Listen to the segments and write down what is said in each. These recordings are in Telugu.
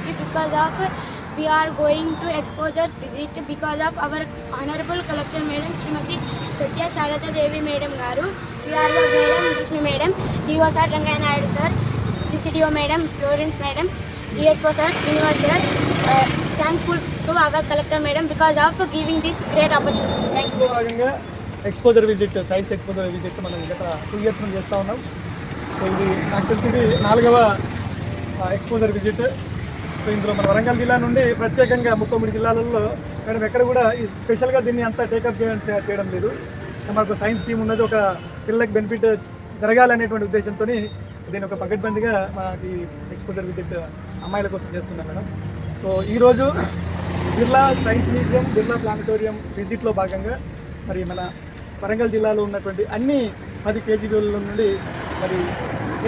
University because of we are going to exposures visit because of our honorable collector madam Srimati Satya Sharada Devi madam garu. We are the madam Vishnu madam, DO sir Rangaya Naidu sir, CCDO madam Florence madam, DSO sir Srinivas sir. Thankful to our collector madam because of giving this great opportunity. Thank you. Exposure visit, science exposure visit మనం గత 2 years నుంచి చేస్తూ ఉన్నాం. సో ఇది నాకు తెలిసింది 4వ ఎక్స్పోజర్ విజిట్. సో ఇందులో మన వరంగల్ జిల్లా నుండి ప్రత్యేకంగా 39 జిల్లాలలో మేడం ఎక్కడ కూడా స్పెషల్గా దీన్ని అంతా టేకప్ చేయడం లేదు. మనకు సైన్స్ టీం ఉన్నది, ఒక పిల్లలకు బెనిఫిట్ జరగాలనేటువంటి ఉద్దేశంతో దీన్ని ఒక పకడ్బందీగా మాకు ఎక్స్పోజర్ విజిట్ అమ్మాయిల కోసం చేస్తున్నాం మేడం. సో ఈరోజు Birla science museum, Birla planetarium విజిట్లో భాగంగా మరి మన వరంగల్ జిల్లాలో ఉన్నటువంటి అన్ని 10 కేజీల నుండి మరి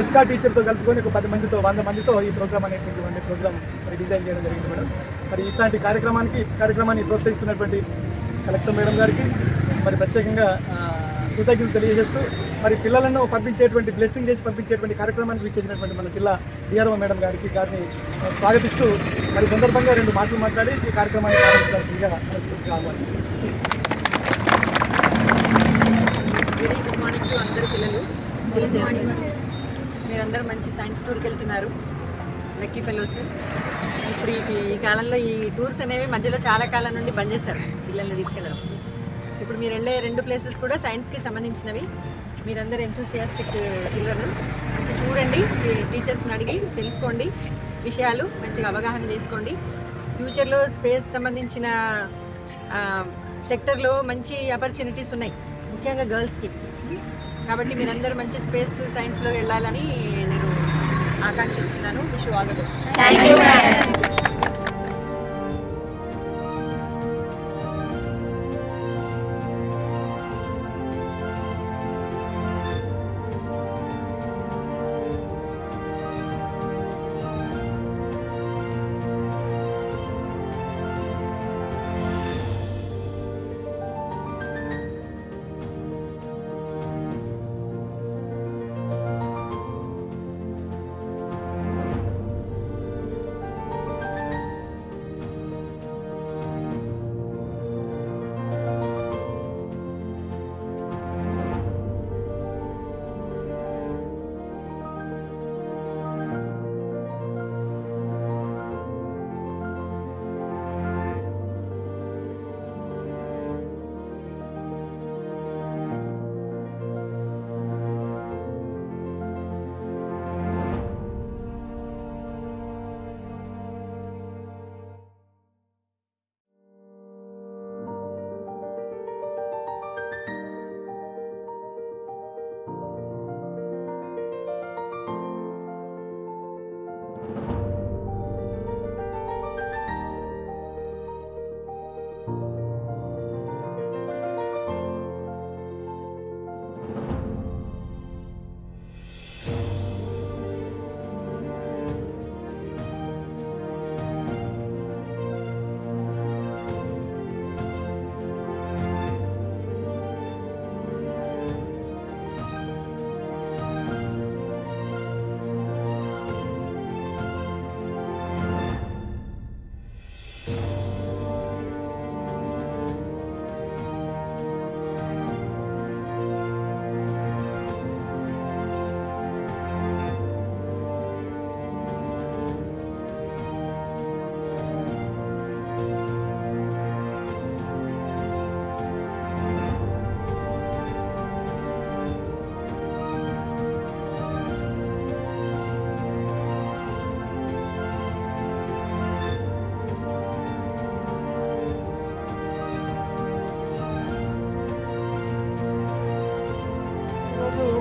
ఎస్కా టీచర్తో కలుపుకొని ఒక 10 మందితో 100 మందితో ఈ ప్రోగ్రామ్ అనేటువంటి ప్రోగ్రామ్ మరి డిజైన్ చేయడం జరిగింది మేడం. మరి ఇట్లాంటి కార్యక్రమాన్ని ప్రోత్సహిస్తున్నటువంటి కలెక్టర్ మేడం గారికి మరి ప్రత్యేకంగా కృతజ్ఞతలు తెలియజేస్తూ మరి పిల్లలను పంపించేటువంటి బ్లెస్సింగ్ చేసి పంపించేటువంటి కార్యక్రమానికి ఇచ్చేసినటువంటి మన జిల్లా డిఆర్ఓ మేడం గారిని స్వాగతిస్తూ మరి సందర్భంగా 2 మాటలు మాట్లాడి ఈ కార్యక్రమాన్ని ప్రారంభించాల్సిందిగా కావాలి. వెరీ గుడ్ మార్నింగ్ టు అందరు పిల్లలు. మీరందరూ మంచి సైన్స్ టూర్కి వెళ్తున్నారు, లక్కీ ఫెలోస్. ఇప్పుడు ఈ కాలంలో ఈ టూర్స్ అనేవి మధ్యలో చాలా కాలం నుండి బంద్ చేశారు పిల్లల్ని తీసుకెళ్ళడం. ఇప్పుడు మీరు వెళ్ళే 2 ప్లేసెస్ కూడా సైన్స్కి సంబంధించినవి. మీరందరూ ఎంతూసియాస్టిక్ చిల్డ్రన్, మంచి చూడండి, టీచర్స్ని అడిగి తెలుసుకోండి, విషయాలు మంచిగా అవగాహన చేసుకోండి. ఫ్యూచర్లో స్పేస్ సంబంధించిన సెక్టర్లో మంచి ఆపర్చునిటీస్ ఉన్నాయి, ముఖ్యంగా గర్ల్స్కి. కాబట్టి మీరందరూ మంచి స్పేస్ సైన్స్లో వెళ్ళాలని నేను ఆకాంక్షిస్తున్నాను. Wish you all the best.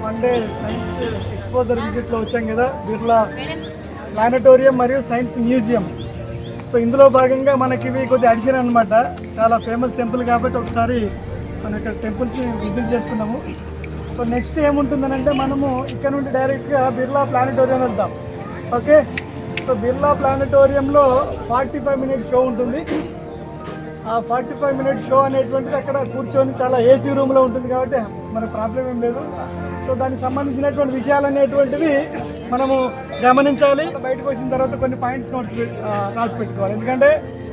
One day science exposure విజిట్లో వచ్చాం కదా, బిర్లా ప్లానటోరియం మరియు సైన్స్ మ్యూజియం. సో ఇందులో భాగంగా మనకి ఇవి కొద్దిగా అడిషన్ అనమాట, చాలా ఫేమస్ టెంపుల్ కాబట్టి ఒకసారి మనం ఇక్కడ టెంపుల్స్ని విజిట్ చేస్తున్నాము. సో నెక్స్ట్ ఏముంటుందని అంటే మనము ఇక్కడ నుండి డైరెక్ట్గా బిర్లా ప్లానటోరియం వెళ్తాం. ఓకే, సో బిర్లా ప్లానటోరియంలో 45 minute షో ఉంటుంది. ఆ 45 minute షో అనేటువంటిది అక్కడ కూర్చొని చాలా ఏసీ రూమ్లో ఉంటుంది కాబట్టి మన ప్రాబ్లం ఏం లేదు. సో దానికి సంబంధించినటువంటి విషయాలు అనేటువంటివి మనము గమనించాలి. బయటకు వచ్చిన తర్వాత కొన్ని పాయింట్స్ రాసి పెట్టుకోవాలి. ఎందుకంటే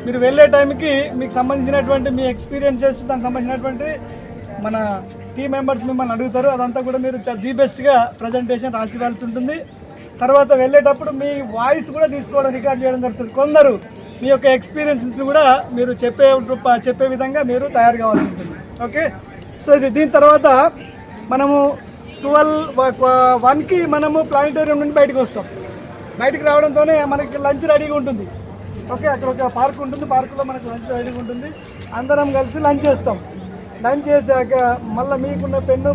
మీరు వెళ్ళే టైంకి మీకు సంబంధించినటువంటి మీ ఎక్స్పీరియన్సెస్, దానికి సంబంధించినటువంటి మన టీమ్ మెంబర్స్ మిమ్మల్ని అడుగుతారు. అదంతా కూడా మీరు ది బెస్ట్గా ప్రజెంటేషన్ రాసి ఇవ్వాల్సి ఉంటుంది. తర్వాత వెళ్ళేటప్పుడు మీ వాయిస్ కూడా తీసుకోవడం, రికార్డ్ చేయడం జరుగుతుంది. కొందరు మీ యొక్క ఎక్స్పీరియన్సెస్ కూడా మీరు చెప్పే విధంగా మీరు తయారు కావాల్సి ఉంటుంది. ఓకే, సో దీని తర్వాత మనము 1కి మనము ప్లానిటోరియం నుండి బయటకు వస్తాం. బయటకు రావడంతోనే మనకి లంచ్ రెడీగా ఉంటుంది. ఓకే, అక్కడ ఒక పార్క్ ఉంటుంది, పార్కులో మనకు లంచ్ రెడీగా ఉంటుంది. అందరం కలిసి లంచ్ చేస్తాం. లంచ్ చేశాక మళ్ళీ మీకున్న పెన్ను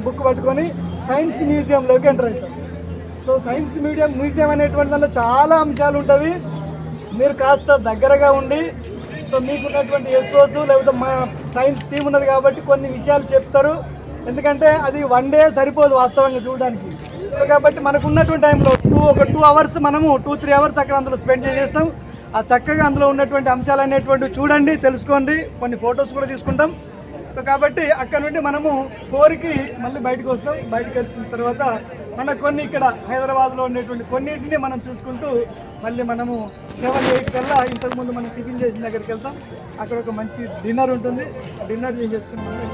బుక్ పట్టుకొని సైన్స్ మ్యూజియంలోకి ఎంటర్ అవుతాం. సో సైన్స్ మ్యూజియం అనేటువంటి దానిలో చాలా అంశాలు ఉంటాయి. మీరు కాస్త దగ్గరగా ఉండి, సో మీకున్నటువంటి ఎస్ఓస్ లేకపోతే మా సైన్స్ టీం ఉన్నది కాబట్టి కొన్ని విషయాలు చెప్తారు. ఎందుకంటే అది 1 డే సరిపోదు వాస్తవంగా చూడడానికి. సో కాబట్టి మనకు ఉన్నటువంటి టైంలో ఒక 2 అవర్స్ మనము 2-3 అవర్స్ అక్కడ అందులో స్పెండ్ చేసేస్తాం. ఆ చక్కగా అందులో ఉన్నటువంటి అంశాలు అనేటువంటివి చూడండి, తెలుసుకోండి, కొన్ని ఫొటోస్ కూడా తీసుకుంటాం. సో కాబట్టి అక్కడ నుండి మనము 4కి మళ్ళీ బయటకు వస్తాం. బయటకు వచ్చిన తర్వాత మనకు కొన్ని ఇక్కడ హైదరాబాద్లో ఉండేటువంటి కొన్నింటిని మనం చూసుకుంటూ మళ్ళీ మనము 7-8 కల్లా ఇంతకుముందు మనం టిఫిన్ చేసిన దగ్గరికి వెళ్తాం. అక్కడ ఒక మంచి డిన్నర్ ఉంటుంది. డిన్నర్ చేసేసుకుని మనం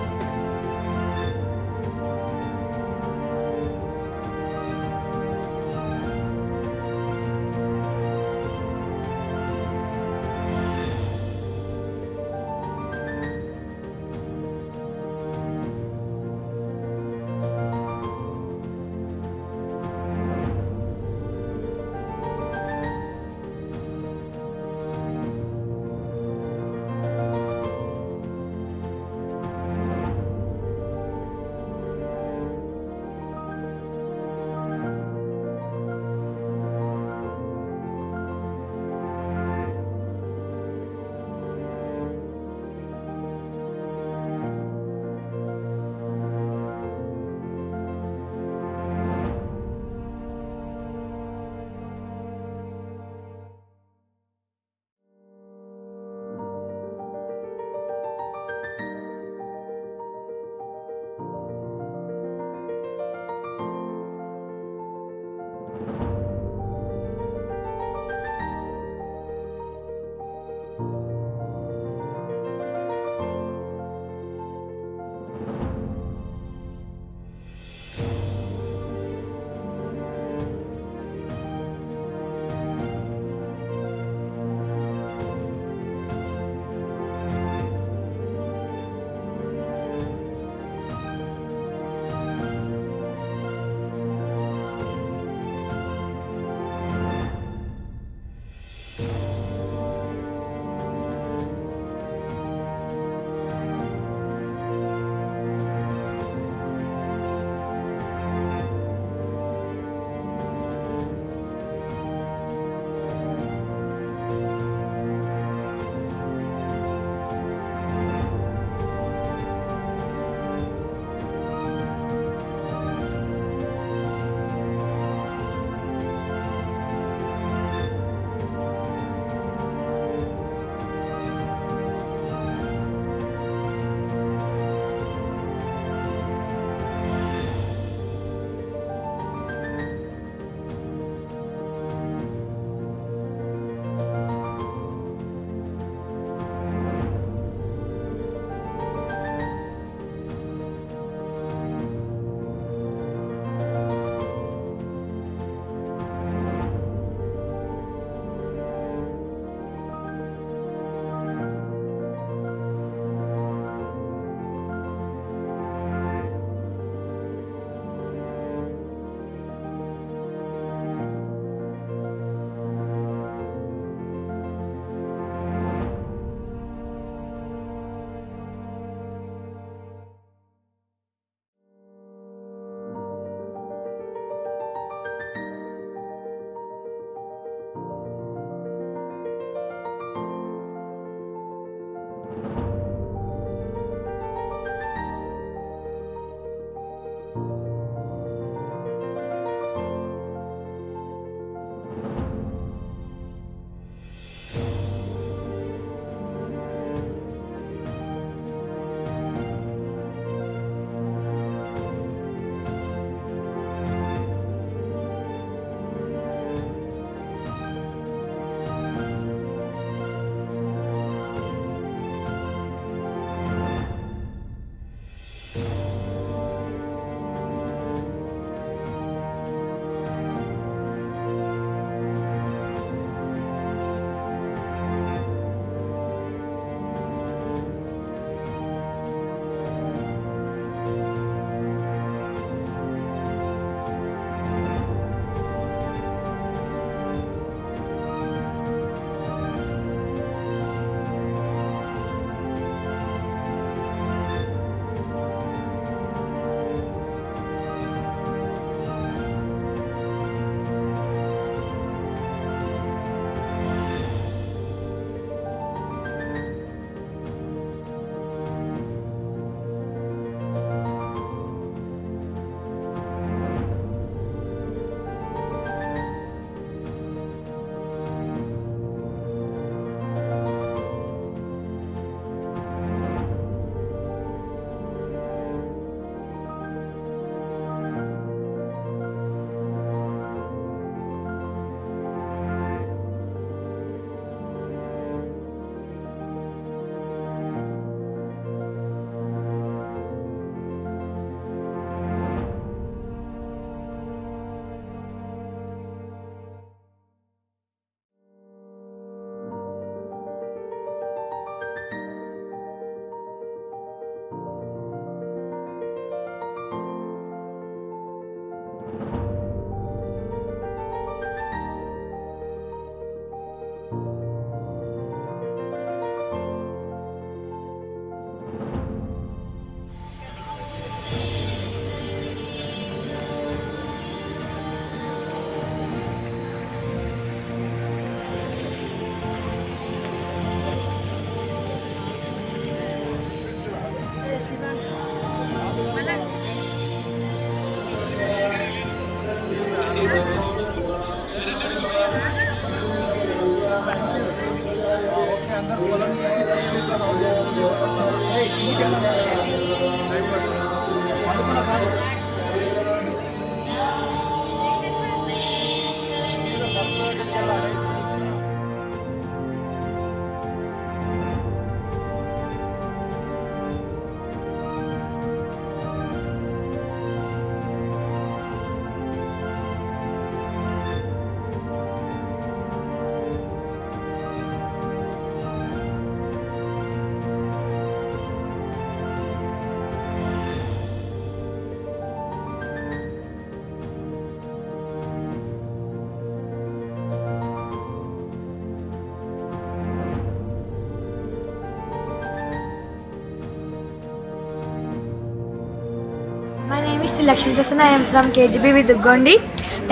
name is Lakshmi Prasanna. I am from KGBV Duggondi.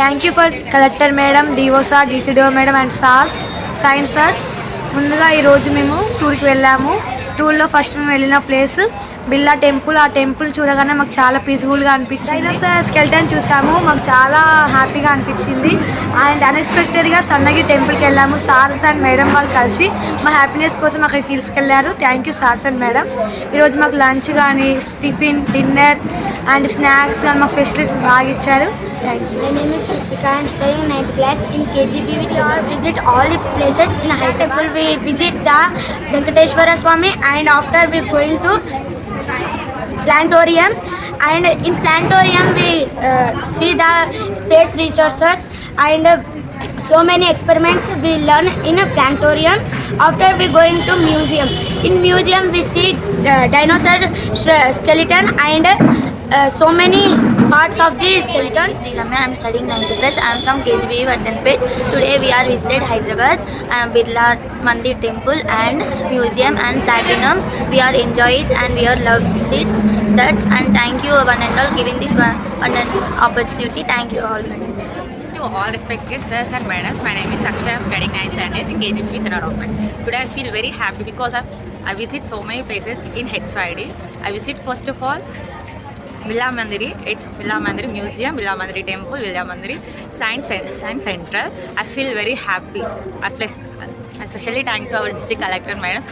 Thank you for Collector Madam, DO sir, DCDO Madam and SARS, Science Sirs. ముందుగా ఈరోజు మేము టూర్కి వెళ్ళాము. టూర్లో ఫస్ట్ మేము వెళ్ళిన ప్లేస్ బిర్లా టెంపుల్. ఆ టెంపుల్ చూడగానే మాకు చాలా పీస్ఫుల్గా అనిపించింది. డైనోసార్ స్కెల్టన్ చూసాము, మాకు చాలా హ్యాపీగా అనిపించింది. అండ్ అన్ఎక్స్పెక్టెడ్గా సన్నగి టెంపుల్కి వెళ్ళాము. సార్స్ అండ్ మేడం వాళ్ళు కలిసి మా హ్యాపీనెస్ కోసం అక్కడికి తీసుకెళ్లారు. Thank you sirs and madam. ఈరోజు మాకు లంచ్ కానీ టిఫిన్, డిన్నర్ అండ్ స్నాక్స్ కానీ మాకు ఫెసిలిటీస్ బాగా ఇచ్చారు. Thank you. My name is Ritika. I am studying 9th class in KGB. We all visit all the places in Hyderabad. We visit the Venkateshwara Swami and after we going to Planetarium. And in Planetarium we see the space resources and so many experiments we learn in a Planetarium. After we going to museum. In museum we see dinosaur skeleton and so many parts of the skeletons. I am studying 9th class. I am from KGB Vardhanpet. Today we are visited Hyderabad, Birla Mandir Temple and Museum and Platinum. We are enjoyed and we are loved it. That and thank you one and all giving this one opportunity. Thank you all. To all respected sirs and madams, my name is Akshay. I am studying 9th standards in KGB Vardhanpet. Today I feel very happy because I visit so many places in HYD. I visit first of all Birla Mandiri Museum, Birla Mandiri Temple, Birla Mandiri Science Center. I feel very happy. I especially thank our district collector madam,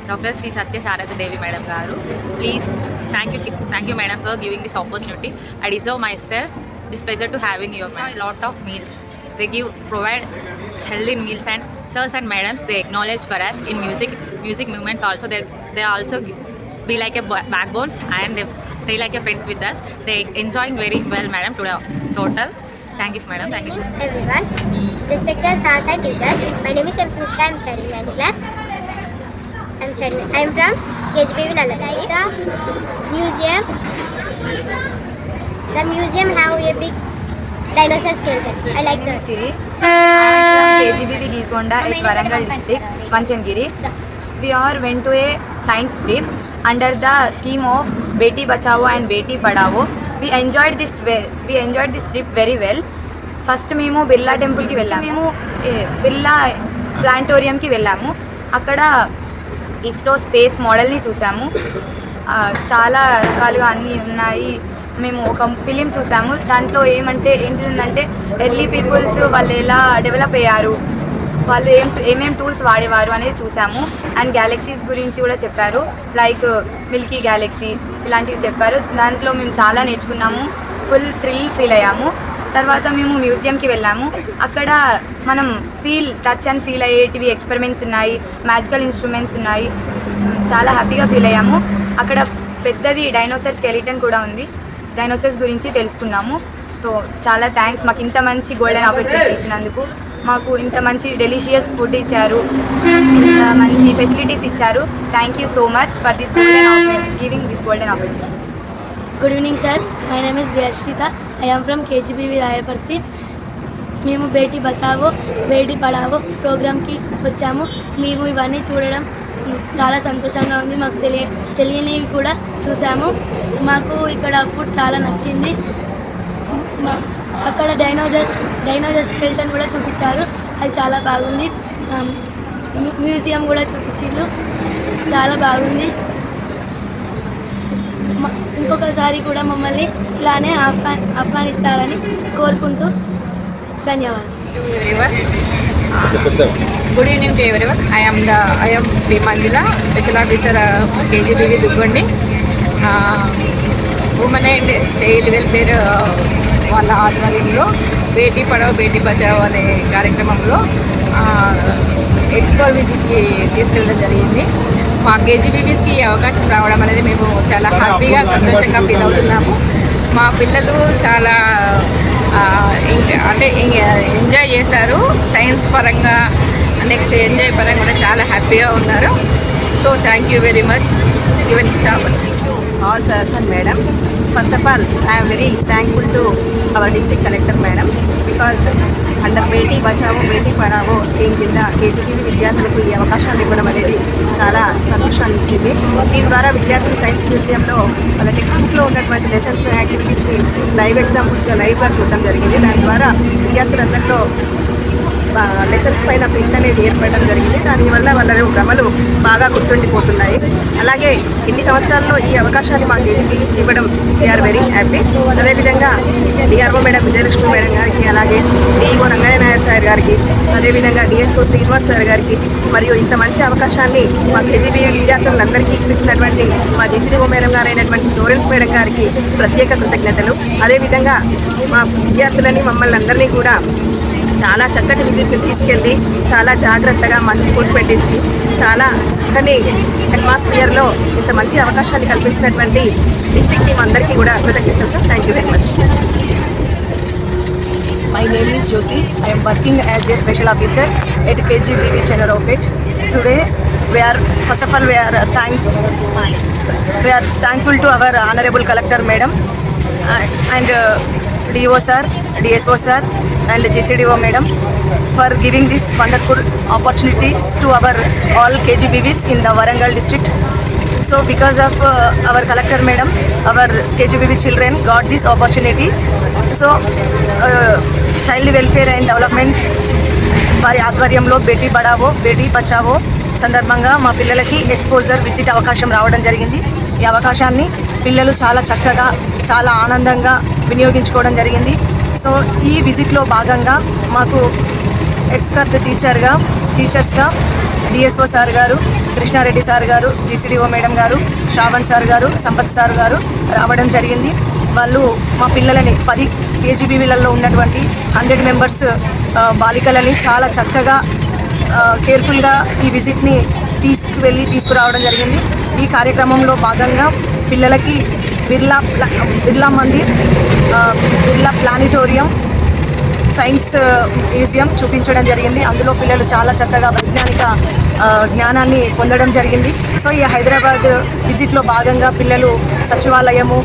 Dr. Sri Satya Sharada Devi madam garu. Please, thank you madam for giving this opportunity. I deserve myself this pleasure to having you. A lot of meals. They provide healthy meals and sirs and madams they acknowledge for us in music movements also. They also be like a backbones and they stay like a friends with us. They enjoying very well madam to the total. Thank you madam. Thank you. Everyone, respected stars and teachers. My name is Smrita. I am studying 9th class. I am from KGB Nalagari. The museum have a big dinosaur skeleton. I like that. Siri. I am from KGB Gizgonda at Warangal district, Manchangiri. We all went to a science trip under the scheme of Beti Bachao and Beti Padhao. We enjoyed this trip very well. First మేము బిర్లా టెంపుల్కి వెళ్ళాము. మేము బిర్లా ప్లాంటోరియంకి వెళ్ళాము. అక్కడ ఇస్రో స్పేస్ మోడల్ని చూసాము. చాలా రకాలుగా అన్నీ ఉన్నాయి. మేము ఒక ఫిలిం చూసాము. దాంట్లో ఏంటిదంటే ఎర్లీ పీపుల్స్ వాళ్ళు ఎలా డెవలప్ అయ్యారు, వాళ్ళు ఏమేం టూల్స్ వాడేవారు అనేది చూసాము. అండ్ గ్యాలక్సీస్ గురించి కూడా చెప్పారు, లైక్ మిల్కీ గ్యాలక్సీ ఇలాంటివి చెప్పారు. దాంట్లో మేము చాలా నేర్చుకున్నాము, ఫుల్ ఫీల్ అయ్యాము. తర్వాత మేము మ్యూజియంకి వెళ్ళాము. అక్కడ మనం టచ్ అండ్ ఫీల్ అయ్యేటివి ఎక్స్పెరిమెంట్స్ ఉన్నాయి, మ్యాజికల్ ఇన్స్ట్రుమెంట్స్ ఉన్నాయి. చాలా హ్యాపీగా ఫీల్ అయ్యాము. అక్కడ పెద్దది డైనోసార్ స్కెలిటన్ కూడా ఉంది. డైనోసార్స్ గురించి తెలుసుకున్నాము. సో చాలా థ్యాంక్స్ మాకు ఇంత మంచి గోల్డెన్ ఆపర్చునిటీ ఇచ్చినందుకు. మాకు ఇంత మంచి డెలిషియస్ ఫుడ్ ఇచ్చారు, ఇంత మంచి ఫెసిలిటీస్ ఇచ్చారు. Thank you so much for this giving this golden opportunity. Good evening sir. My name is బియర్షిత. I am from KGBV Rayaparthi. మేము బేటీ బచావో బేటీ పడావో ప్రోగ్రామ్కి వచ్చాము. మేము ఇవన్నీ చూడడం చాలా సంతోషంగా ఉంది. మాకు తెలియనివి కూడా చూసాము. మాకు ఇక్కడ ఫుడ్ చాలా నచ్చింది. అక్కడ డైనోజర్ స్కెల్టన్ కూడా చూపించారు, అది చాలా బాగుంది. మ్యూజియం కూడా చూపించారు, చాలా బాగుంది. ఇంకొకసారి కూడా మమ్మల్ని ఇలానే ఆహ్వానిస్తారని కోరుకుంటూ ధన్యవాదాలు. Good evening to everyone. I am P. Mandila, Special Officer KGBV Duggondi. Women and Child Welfare వాళ్ళ ఆధ్వర్యంలో బేటీ పడావో బేటీ బచావో అనే కార్యక్రమంలో ఎక్స్పో విజిట్కి తీసుకెళ్ళడం జరిగింది. మా కేజీబీవీస్కి ఈ అవకాశం రావడం అనేది మేము చాలా హ్యాపీగా సంతోషంగా ఫీల్ అవుతున్నాము. మా పిల్లలు చాలా అంటే ఎంజాయ్ చేశారు. సైన్స్ పరంగా నెక్స్ట్ ఎంజాయ్ పరంగా కూడా చాలా హ్యాపీగా ఉన్నారు. So thank you very much given this opportunity. all sirs and madams. First of all, I am very thankful to our district collector madam because under Beti Bachao Beti Padhao scheme కింద కేజీబీవీ విద్యార్థులకు ఈ అవకాశాన్ని ఇవ్వడం అనేది చాలా సంతోషాన్ని ఇచ్చింది. దీని ద్వారా విద్యార్థులు సైన్స్ మ్యూజియంలో వాళ్ళ టెక్స్ట్ బుక్లో ఉన్నటువంటి లెసన్స్ యాక్టివిటీస్ని లైవ్ ఎగ్జాంపుల్స్గా లైవ్గా చూడడం జరిగింది. దాని ద్వారా విద్యార్థులందరిలో లెసన్స్ పైన ప్రింట్ అనేది ఏర్పడడం జరిగింది. దానివల్ల వాళ్ళ భ్రమలు బాగా గుర్తుండిపోతున్నాయి. అలాగే ఇన్ని సంవత్సరాల్లో ఈ అవకాశాన్ని మా కేజీబీవీస్కి ఇవ్వడం వీఆర్ వెరీ హ్యాపీ. అదేవిధంగా డిఆర్ఓ మేడం విజయలక్ష్మి మేడం గారికి, అలాగే డిఈఓ రంగయ్య నాయర్ సార్ గారికి, అదేవిధంగా డిఎస్ఓ శ్రీనివాస్ సార్ గారికి మరియు ఇంత మంచి అవకాశాన్ని మా కేజీబీవీ విద్యార్థులందరికీ ఇప్పించినటువంటి మా జేసీడీఓ మేడం గారు అయినటువంటి ఫ్లోరెన్స్ మేడం గారికి ప్రత్యేక కృతజ్ఞతలు. అదేవిధంగా మా విద్యార్థులని మమ్మల్ని అందరినీ కూడా చాలా చక్కటి విజిట్ని తీసుకెళ్ళి చాలా జాగ్రత్తగా మంచి ఫుడ్ పెట్టించి చాలా చక్కని అట్మాస్ఫియర్లో ఇంత మంచి అవకాశాన్ని కల్పించినటువంటి డిస్ట్రిక్ట్ టీమ్ అందరికీ కూడా కృతజ్ఞతలు sir. Thank you very much. My name is Jyoti. I am working as a special officer at KGBV Chenaropet. Today, first of all, we are thankful to our Honorable Collector Madam and DO sir, DSO sir and GCDO Madam for giving this wonderful opportunities to our all KGBVs in the Warangal district. So because of our Collector Madam, our KGBV children got this opportunity. So child welfare and development వారి ఆధ్వర్యంలో బేటీ పడావో బేటీ బచావో సందర్భంగా మా పిల్లలకి ఎక్స్పోజర్ విజిట్ అవకాశం రావడం జరిగింది. ఈ అవకాశాన్ని పిల్లలు చాలా చక్కగా చాలా ఆనందంగా వినియోగించుకోవడం జరిగింది. సో ఈ విజిట్లో భాగంగా మాకు ఎక్స్పర్ట్ టీచర్స్గా డిఎస్ఓ సార్ గారు, కృష్ణారెడ్డి సార్ గారు, జీసీడీఓ మేడం గారు, శ్రావణ్ సార్ గారు, సంపత్ సార్ గారు రావడం జరిగింది. వాళ్ళు మా పిల్లలని 10 కేజీబీవీలలో ఉన్నటువంటి 100 మెంబర్స్ బాలికలని చాలా చక్కగా కేర్ఫుల్గా ఈ విజిట్ని తీసుకురావడం జరిగింది. ఈ కార్యక్రమంలో భాగంగా పిల్లలకి Birla Mandir, Birla planetarium, science museum చూపించడం జరిగింది. అందులో పిల్లలు చాలా చక్కగా వైజ్ఞానిక జ్ఞానాన్ని పొందడం జరిగింది. సో ఈ హైదరాబాద్ విజిట్లో భాగంగా పిల్లలు సచివాలయము,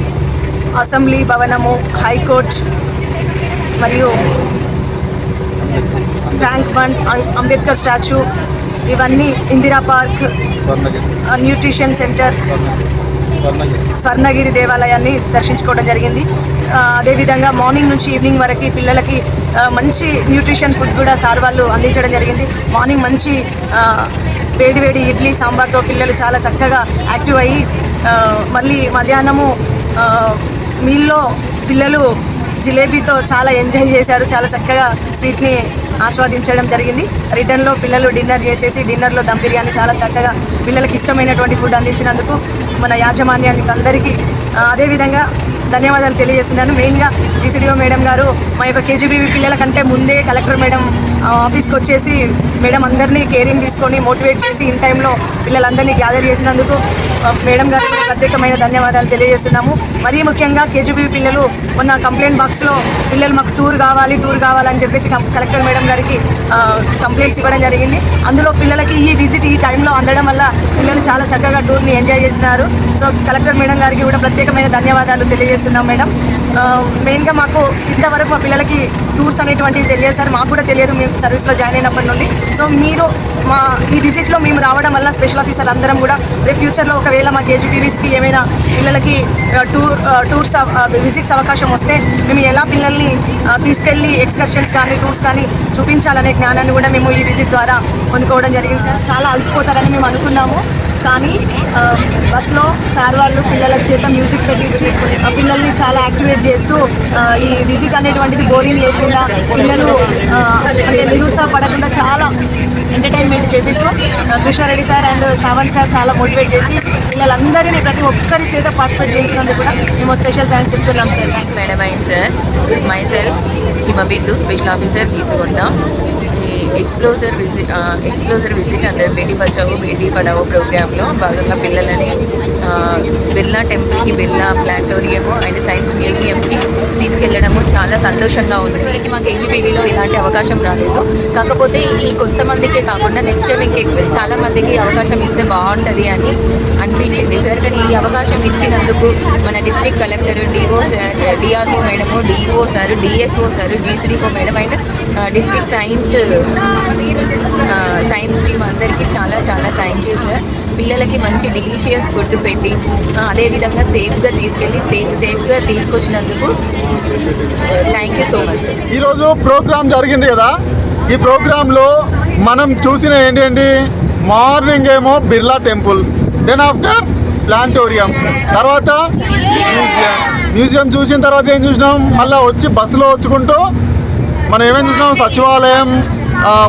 అసెంబ్లీ భవనము, హైకోర్టు మరియు ట్యాంక్ బండ్, అంబేద్కర్ స్టాచ్యూ, ఇవన్నీ Indira park, nutrition centre, Swarnagiri దేవాలయాన్ని దర్శించుకోవడం జరిగింది. అదేవిధంగా మార్నింగ్ నుంచి ఈవినింగ్ వరకు పిల్లలకి మంచి న్యూట్రిషన్ ఫుడ్ కూడా సార్ వాళ్ళు అందించడం జరిగింది. మార్నింగ్ మంచి వేడి ఇడ్లీ సాంబార్తో పిల్లలు చాలా చక్కగా యాక్టివ్ అయ్యి మళ్ళీ మధ్యాహ్నము మీల్లో పిల్లలు జిలేబీతో చాలా ఎంజాయ్ చేశారు. చాలా చక్కగా స్వీట్ని ఆస్వాదించడం జరిగింది. రిటర్న్లో పిల్లలు డిన్నర్ చేసేసి డిన్నర్లో దమ్ బిర్యానీ చాలా చక్కగా పిల్లలకి ఇష్టమైనటువంటి ఫుడ్ అందించినందుకు మన యాజమాన్యానికి అందరికీ అదేవిధంగా ధన్యవాదాలు తెలియజేస్తున్నాను. మెయిన్గా జీసీడీఓ మేడం గారు మా యొక్క కేజీబీవీ పిల్లల కంటే ముందే కలెక్టర్ మేడం ఆఫీస్కి వచ్చేసి మేడం అందరినీ కేరింగ్ తీసుకొని మోటివేట్ చేసి ఇన్ టైంలో పిల్లలందరినీ గ్యాదర్ చేసినందుకు మేడం గారికి ప్రత్యేకమైన ధన్యవాదాలు తెలియజేస్తున్నాము. మరీ ముఖ్యంగా కేజీబీవీ పిల్లలు మొన్న కంప్లైంట్ బాక్స్లో పిల్లలు మాకు టూర్ కావాలని చెప్పేసి కలెక్టర్ మేడం గారికి కంప్లైంట్స్ ఇవ్వడం జరిగింది. అందులో పిల్లలకి ఈ విజిట్ ఈ టైంలో అందడం వల్ల పిల్లలు చాలా చక్కగా టూర్ని ఎంజాయ్ చేసినారు. సో కలెక్టర్ మేడం గారికి కూడా ప్రత్యేకమైన ధన్యవాదాలు తెలియజేస్తున్నాం మేడం. మెయిన్గా మాకు ఇంతవరకు మా పిల్లలకి టూర్స్ అనేటువంటివి తెలియదు సార్, మాకు కూడా తెలియదు మేము సర్వీస్లో జాయిన్ అయినప్పటి నుండి. సో మీరు మా ఈ విజిట్లో మేము రావడం వల్ల స్పెషల్ ఆఫీసర్ అందరం కూడా రేపు ఫ్యూచర్లో ఒకవేళ మా కేజీబీవీస్కి ఏమైనా పిల్లలకి టూర్స్ విజిట్స్ అవకాశం వస్తే మేము ఎలా పిల్లల్ని తీసుకెళ్ళి ఎక్స్కర్షన్స్ కానీ టూర్స్ కానీ చూపించాలనే జ్ఞానాన్ని కూడా మేము ఈ విజిట్ ద్వారా పొందుకోవడం జరిగింది సార్. చాలా అలసిపోతారని మేము అనుకున్నాము, కానీ బస్లో సార్ వాళ్ళు పిల్లల చేత మ్యూజిక్ పెట్టించి పిల్లల్ని చాలా యాక్టివేట్ చేస్తూ ఈ విజిట్ అనేటువంటిది బోరింగ్ లేకుండా పిల్లలు అంటే నిరుత్సాహపడకుండా చాలా ఎంటర్టైన్మెంట్ చేపిస్తూ Krishna Reddy sir and Shravan sir చాలా మోటివేట్ చేసి పిల్లలందరినీ ప్రతి ఒక్కరి చేత పార్టిసిపేట్ చేసినందుకు కూడా మేము స్పెషల్ థ్యాంక్స్ చెప్తున్నాం sir. Thank you madam and sirs. Myself Himabindu, special officer Geesugonda. ఈ exposure visit under Beti Bachao Beti Padhao ప్రోగ్రాంలో భాగంగా బిర్లా టెంపుల్కి, బిర్లా ప్లానటోరియము అండ్ సైన్స్ మ్యూజియంకి తీసుకెళ్ళడము చాలా సంతోషంగా ఉంది. మా కేజీబీవీలో ఇలాంటి అవకాశం రాలేదు. కాకపోతే ఈ కొంతమందికే కాకుండా నెక్స్ట్ టైం చాలా మందికి అవకాశం ఇస్తే బాగుంటుంది అని అనిపించింది సార్. కానీ ఈ అవకాశం ఇచ్చినందుకు మన district collector, DO sir, DRO madam, DO sir, DSO sir, GCDO madam and district science team అందరికీ చాలా చాలా థ్యాంక్ యూ సార్. పిల్లలకి మంచి డెలీషియస్ ఫుడ్ పెట్టి అదేవిధంగా సేఫ్గా తీసుకొచ్చినందుకు thank you so much sir. ఈరోజు ప్రోగ్రామ్ జరిగింది కదా, ఈ ప్రోగ్రాంలో మనం చూసిన ఏంటి, మార్నింగ్ ఏమో Birla temple, then after planetarium, తర్వాత మ్యూజియం చూసిన తర్వాత ఏం చూసినాం, మళ్ళీ వచ్చి బస్సులో వచ్చుకుంటూ మనం ఏమేమి చూసినాం, సచివాలయం,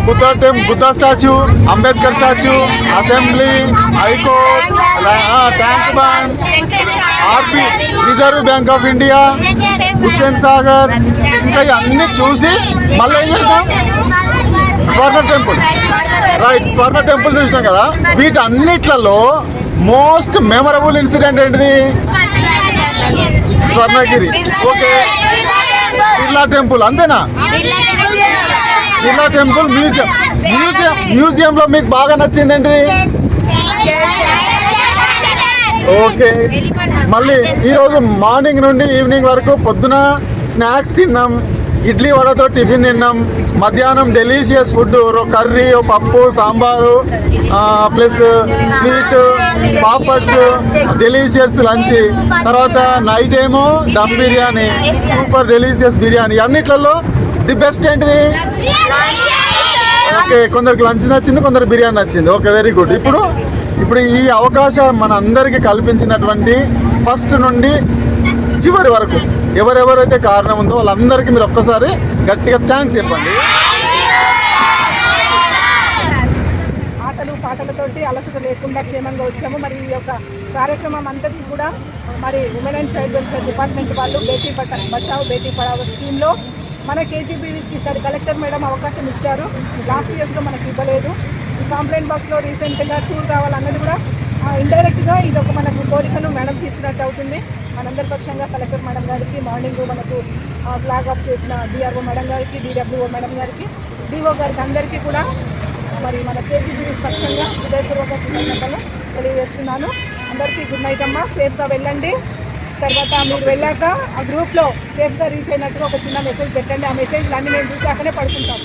Buddha statue, Ambedkar statue, assembly, high court, tank bund, RB, reserve bank of India, Hussain Sagar, ఇంకా ఇవన్నీ చూసి మళ్ళీ ఏం చేసినాం, స్వర్ణ టెంపుల్, రైట్, స్వర్ణ టెంపుల్ చూసినాం కదా. వీటన్నిట్లలో మోస్ట్ మెమరబుల్ ఇన్సిడెంట్ ఏంటిది, స్వర్ణగిరి. ఓకే, బిర్లా టెంపుల్ అంతేనా? బిర్లా టెంపుల్, మ్యూజియంలో మీకు బాగా నచ్చింది ఏంటిది? ఓకే, మళ్ళీ ఈరోజు మార్నింగ్ నుండి ఈవినింగ్ వరకు పొద్దున స్నాక్స్ తిన్నాం, ఇడ్లీ వడతో టిఫిన్ తిన్నాం, మధ్యాహ్నం డెలీషియస్ ఫుడ్, కర్రీ, పప్పు, sambar plus sweet, papads, delicious lunch, తర్వాత నైట్ ఏమో దమ్ బిర్యానీ, సూపర్ డెలీషియస్ బిర్యానీ. అన్నిట్లలో ది బెస్ట్ ఏంటిది? ఓకే, కొందరికి లంచ్ నచ్చింది, కొందరు బిర్యానీ నచ్చింది. Okay, very good. ఇప్పుడు ఈ అవకాశం మన అందరికీ కల్పించినటువంటి ఫస్ట్ నుండి చివరి వరకు ఎవరెవరైతే కారణం ఉందో వాళ్ళందరికీ మీరు ఒక్కసారి గట్టిగా థ్యాంక్స్ చెప్పండి. ఆటలు పాటలతోటి అలసట లేకుండా క్షేమంగా వచ్చాము. మరి ఈ యొక్క కార్యక్రమం అంతటి కూడా మరి women and child welfare department వాళ్ళు బేటీ బచావో బేటీ పడావో స్కీమ్లో మన కేజీబీవీస్కి సార్ కలెక్టర్ మేడం అవకాశం ఇచ్చారు. లాస్ట్ ఇయర్స్లో మనకి ఇవ్వలేదు. ఈ కంప్లైంట్ బాక్స్లో రీసెంట్గా టూర్ కావాలన్నది కూడా ఇండైరెక్ట్గా ఇది ఒక మనకు కోరికను మేడం తీర్చినట్టు అవుతుంది. మనందరి పక్షంగా కలెక్టర్ మేడం గారికి, మార్నింగ్ మనకు ఫ్లాగ్ ఆఫ్ చేసిన డిఆర్ఓ మేడం గారికి, డిడబ్ల్యూఓ మేడం గారికి, డిఓ గారికి అందరికీ కూడా మరి మన కేజీబీవీస్ పక్షంగా హృదయపూర్వక కృతజ్ఞతలు తెలియజేస్తున్నాను. అందరికీ గుడ్ నైట్ అమ్మా, సేఫ్గా వెళ్ళండి. తర్వాత మీరు వెళ్ళాక ఆ గ్రూప్లో సేఫ్గా రీచ్ అయినట్టుగా ఒక చిన్న మెసేజ్ పెట్టండి. ఆ మెసేజ్లు అన్నీ మేము చూసాకనే పడుకుంటాం.